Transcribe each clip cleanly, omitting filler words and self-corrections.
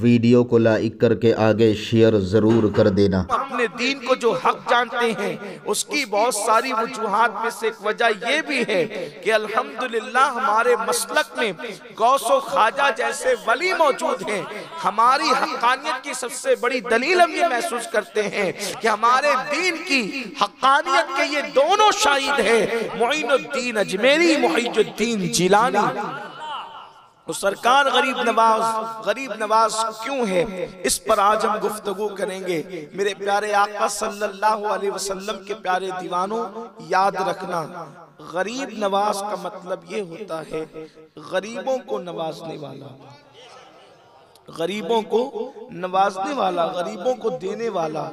Video को like करके आगे शेयर ज़रूर कर देना। अपने दीन को जो हक जानते हैं उसकी बहुत सारी वजूहात में से एक वजह यह भी है कि अल्हम्दुलिल्लाह हमारे मसलक में गौसो ख्वाजा जैसे वली मौजूद हैं। हमारी हक्कानियत की सबसे बड़ी दलील हम ये महसूस करते हैं कि हमारे दीन की हक्कानियत के ये दोनों शाहिद है, मोइनुद्दीन अजमेरी, मुहीजुद्दीन जिलानी। तो सरकार गरीब नवाज क्यों है, इस पर आज हम गुफ्तगू करेंगे। मेरे प्यारे आका सल्लल्लाहु अलैहि वसल्लम के प्यारे दीवानों, याद रखना गरीब नवाज का मतलब ये होता है गरीबों को नवाजने वाला, गरीबों को नवाजने वाला, गरीबों को देने वाला।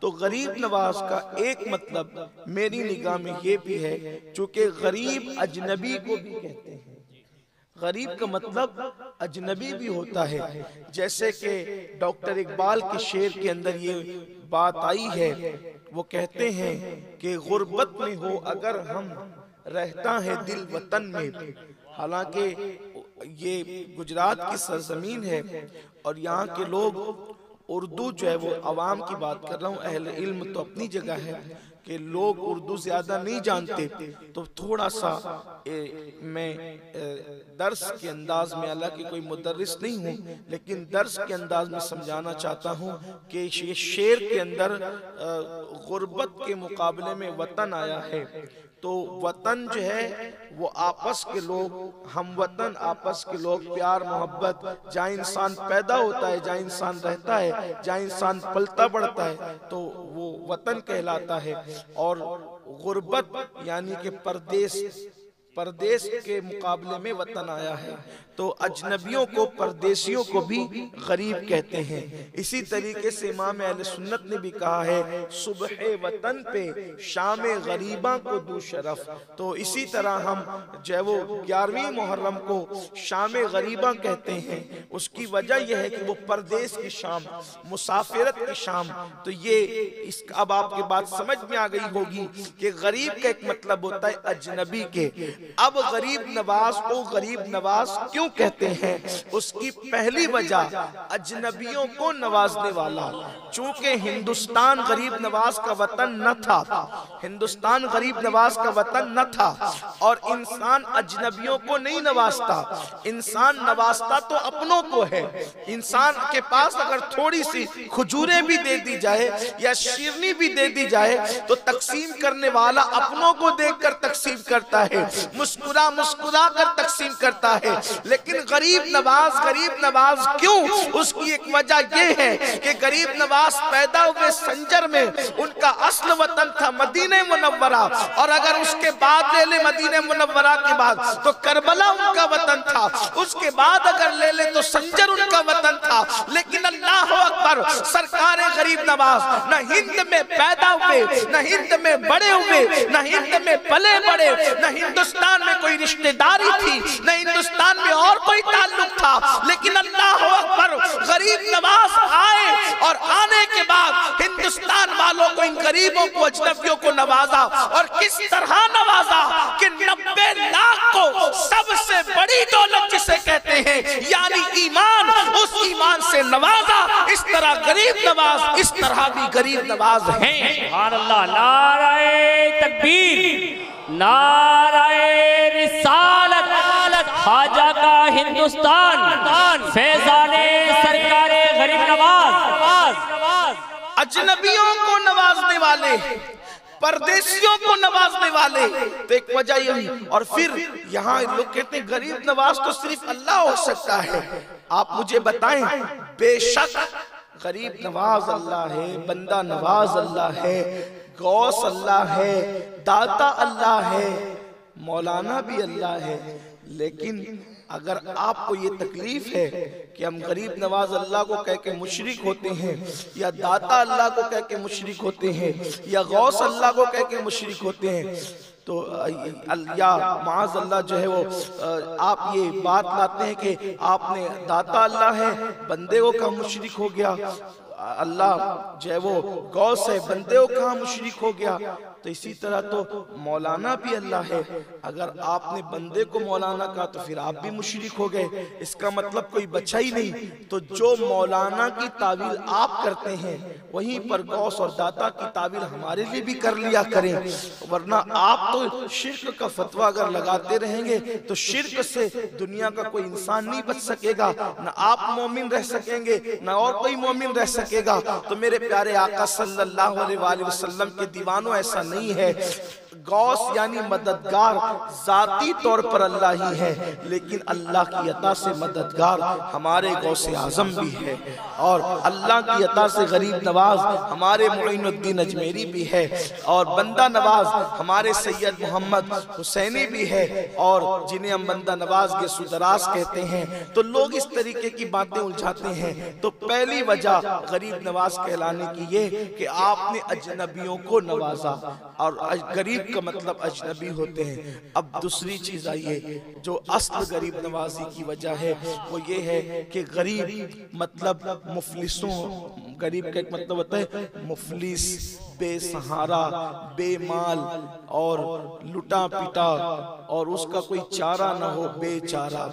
तो गरीब नवाज का एक मतलब मेरी निगाह में ये भी है, चूंकि गरीब अजनबी को भी कहते हैं। गरीब का मतलब अजनबी भी होता है। जैसे कि डॉक्टर इकबाल के शेर के अंदर ये बात आई है, वो कहते हैं कि गुर्बत में हो अगर हम, रहता है दिल वतन में। हालांकि ये गुजरात की सरजमीन है और यहाँ के लोग उर्दू जो है वो अवाम की बात कर रहा हूँ, अहले इल्म तो अपनी जगह है कि लोग उर्दू ज़्यादा नहीं जानते, तो थोड़ा सा मैं दर्स के अंदाज में, हालांकि कोई मुदर्रिस नहीं हूँ, लेकिन दर्स के अंदाज में समझाना चाहता हूँ कि ये शेर के अंदर गुर्बत के मुकाबले में वतन आया है। तो वतन जो है वो आपस के लोग, हम वतन आपस के लोग, प्यार मोहब्बत, जहाँ इंसान पैदा होता है, जहाँ इंसान रहता है, जहाँ इंसान पलता बढ़ता है, तो वो वतन कहलाता है। और गुर्बत यानी कि परदेश के मुकाबले में वतन आया है। तो अजनबियों को, परदेशियों को भी गरीब कहते हैं। इसी तरीके से इमाम अहले सुन्नत ने भी कहा है, सुबह वतन पे शाम गरीबा को दू शरफ। तो इसी तरह हम जो है वो 11वीं मुहर्रम को शाम गरीबा कहते हैं। उसकी वजह यह है कि वो परदेश की शाम, मुसाफिरत की शाम। तो ये इसका अब आपकी बात समझ में आ गई होगी कि गरीब का एक मतलब होता है अजनबी के। अब गरीब नवाज को गरीब नवाज क्यों कहते हैं, उसकी पहली वजह अजनबियों को नवाजने वाला। चूंकि हिंदुस्तान गरीब नवाज का वतन न था, हिंदुस्तान गरीब नवाज का वतन न था, और इंसान अजनबियों को नहीं नवाजता, इंसान नवाजता तो अपनों को है। इंसान के पास अगर थोड़ी सी खजूरें भी दे दी जाए या शिरनी भी दे दी जाए तो तकसीम करने वाला अपनों को देखकर तकसीम करता है, मुस्कुरा मुस्कुरा कर तकसीम करता है। लेकिन गरीब नवाज क्यों, उसकी एक वजह यह है कि गरीब नवाज पैदा हुए संजर में, उनका असल वतन था मदीने मुनव्वरा, और अगर उसके बाद ले ले मदीने मुनव्वरा के बाद तो करबला उनका वतन था, उसके बाद अगर ले ले तो संजर उनका वतन था। लेकिन अल्लाह अकबर, सरकार गरीब नवाज न हिंद में पैदा हुए, न हिंद में बड़े हुए, न हिंद में पले बड़े, न हिंदुस्तान में कोई रिश्तेदारी थी, न हिंदुस्तान में और कोई ताल्लुक था। लेकिन अल्लाह अकबर, गरीब नवाज आए और आने के बाद हिंदुस्तान वालों को, इन गरीबों को, अजनबियों को नवाजा। और किस तरह नवाजा कि 90 लाख को सबसे बड़ी दौलत जिसे कहते हैं यानी ईमान, उस ईमान से नवाजा। इस तरह गरीब नवाज, इस तरह भी गरीब नवाज हैं। सुभान अल्लाह, नाराए तकबीर, नाराए रिसालत, ख्वाजा का हिंदुस्तान, फैजाने सरकारे गरीब नवाज। अजनबियों को नवाजने वाले, परदेशियों को नवाजने वाले, तो एक वजह यही। और फिर यहाँ लोग कहते हैं गरीब नवाज तो सिर्फ अल्लाह हो सकता है। आप मुझे बताएं, बेशक गरीब नवाज अल्लाह है, बंदा नवाज अल्लाह है, गौस अल्लाह है, दाता अल्लाह है, मौलाना भी अल्लाह है। लेकिन अगर आपको ये तकलीफ है कि हम गरीब नवाज अल्लाह को कह के मुशरिक होते हैं, या दाता अल्लाह को कह के मुशरिक होते हैं, या गौस अल्लाह को कह के मुशरिक होते हैं, तो या माज़ अल्लाह जो है वो आप ये बात लाते हैं कि आपने दाता अल्लाह है, बंदे को कहा मुशरिक हो गया, अल्लाह जो है वो गौस है, बंदे को कहा मुशरिक हो गया। तो इसी तरह तो मौलाना भी अल्लाह है। अगर आपने बंदे को मौलाना कहा तो फिर आप भी मुशरिक हो गए, इसका मतलब कोई बचा ही नहीं। तो जो मौलाना की तावील आप करते हैं वहीं पर गौस और दाता की तावील हमारे लिए भी कर लिया करें, वरना आप तो शिर्क का फतवा अगर लगाते रहेंगे तो शिर्क से दुनिया का कोई इंसान नहीं बच सकेगा, ना आप मोमिन रह सकेंगे ना और कोई मोमिन रह सकेगा। तो मेरे प्यारे आका सल्लल्लाहु अलैहि वसल्लम के दीवानों, ऐसा नहीं है। गौस यानी मददगार जाती तौर पर अल्लाह ही है, लेकिन अल्लाह की अता से मददगार हमारे गौसे आजम भी है, और अल्लाह की अता से गरीब नवाज हमारे मुइनुद्दीन अजमेरी भी है, और बंदा नवाज हमारे सैयद मोहम्मद हुसैनी भी है, और जिन्हें हम बंदा नवाज के सुदरास कहते हैं। तो लोग इस तरीके की बातें उलझाते हैं। तो पहली वजह गरीब नवाज कहलाने की ये कि आपने अजनबियों को नवाजा, और गरीब का मतलब अजनबी होते हैं। अब दूसरी चीज आइए, जो असल गरीब नवाजी की वजह है वो ये है कि गरीब मतलब मुफलिसों, गरीब का एक मतलब होता है मुफलिस, बेसहारा, बेमाल और लुटा पिटा, और उसका कोई चारा ना हो, बेचारा।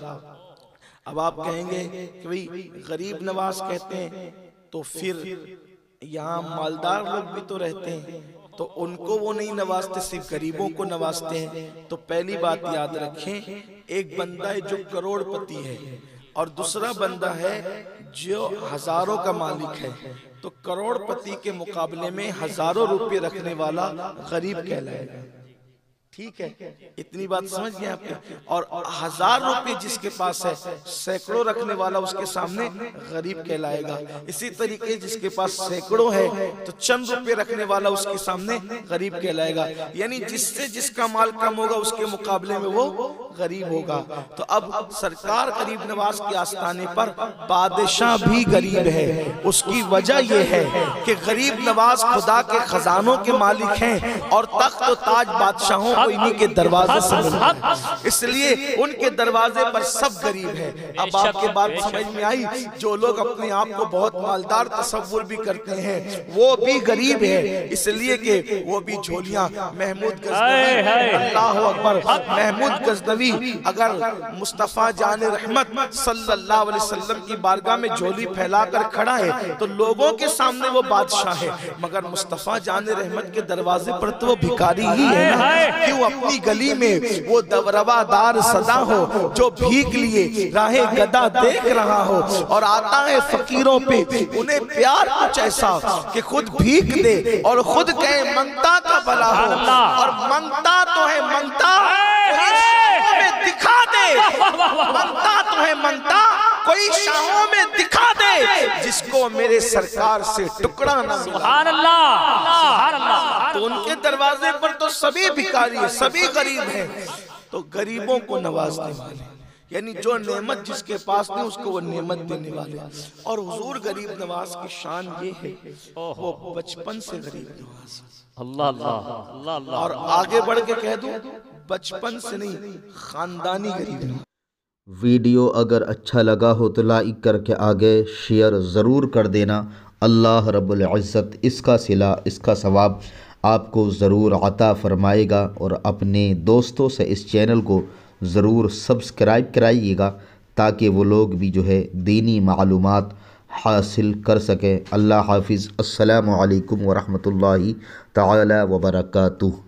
अब आप कहेंगे कि भाई गरीब नवाज कहते हैं तो फिर यहाँ मालदार लोग भी तो रहते हैं, तो उनको वो नहीं नवाजते, सिर्फ गरीबों को नवाजते हैं। तो पहली बात याद रखें, एक बंदा है जो करोड़पति है और दूसरा बंदा है जो हजारों का मालिक है। तो करोड़पति के मुकाबले में हजारों रुपए रखने वाला गरीब कहलाएगा। ठीक है, इतनी बात समझ गए आपने। और 1000 रुपए जिसके पास है, सैकड़ों रखने वाला उसके सामने गरीब कहलाएगा। इसी तरीके जिसके पास सैकड़ों है तो चंद रुपए रखने वाला उसके सामने गरीब कहलाएगा। यानी जिससे जिसका माल कम होगा उसके मुकाबले में वो गरीब होगा। तो अब सरकार गरीब नवाज के आस्थाने पर बादशाह भी गरीब है। उसकी वजह यह है कि गरीब नवाज खुदा के खजानों के मालिक हैं और तख्त और ताज बादशाहों को इन्हीं के दरवाजे से मिलता है, इसलिए उनके दरवाजे पर सब गरीब है। अब आपके बात समझ में आई, जो लोग अपने आप को बहुत मालदार तस्वुर भी करते हैं वो भी गरीब है, इसलिए कि वो भी झोलियां महमूद गजनवी, अल्लाह अकबर, महमूद गजनवी अगर मुस्तफा जान रहमत सल्लल्लाहु अलैहि वसल्लम की बारगाह में झोली फैलाकर खड़ा है तो लोगों के सामने वो बादशाह है, मगर मुस्तफा जान रहमत के दरवाजे पर तो वो भिखारी ही है ना। क्यों अपनी गली में वो रवादार सदा हो जो भीख लिए राहे गदा देख रहा हो, और आता है फकीरों पे उन्हें प्यार कुछ ऐसा कि खुद भीख दे और खुद कहे मंगता का भला हो, और मंगता तो है मंगता में दिखा दे, मंगता तो है मंगता कोई शाहों में दिखा दे जिसको मेरे सरकार से टुकड़ा ना मिला। सुभान अल्लाह, सुभान अल्लाह। तो उनके दरवाजे पर तो सभी भिखारी है, सभी गरीब हैं। तो गरीबों को नवाजने वाले, यानी जो नेमत जिसके पास नहीं उसको वो नेमत देने वाले। और हुजूर गरीब नवाज की शान ये है वो बचपन से गरीब नवाज, अल्लाह अल्लाह अल्लाह। और आगे बढ़ के कह दूं, बचपन से नहीं, खानदानी गरीब नवाज। वीडियो अगर अच्छा लगा हो तो लाइक करके आगे शेयर ज़रूर कर देना। अल्लाह रब्बुल इज़्ज़त इसका सिला, इसका सवाब आपको ज़रूर अता फ़रमाएगा। और अपने दोस्तों से इस चैनल को ज़रूर सब्सक्राइब कराइएगा ताकि वो लोग भी जो है दीनी मालूमात हासिल कर सकें। अल्लाह हाफिज़। अस्सलामु अलैकुम व रहमतुल्लाहि तआला व बरकातुहू।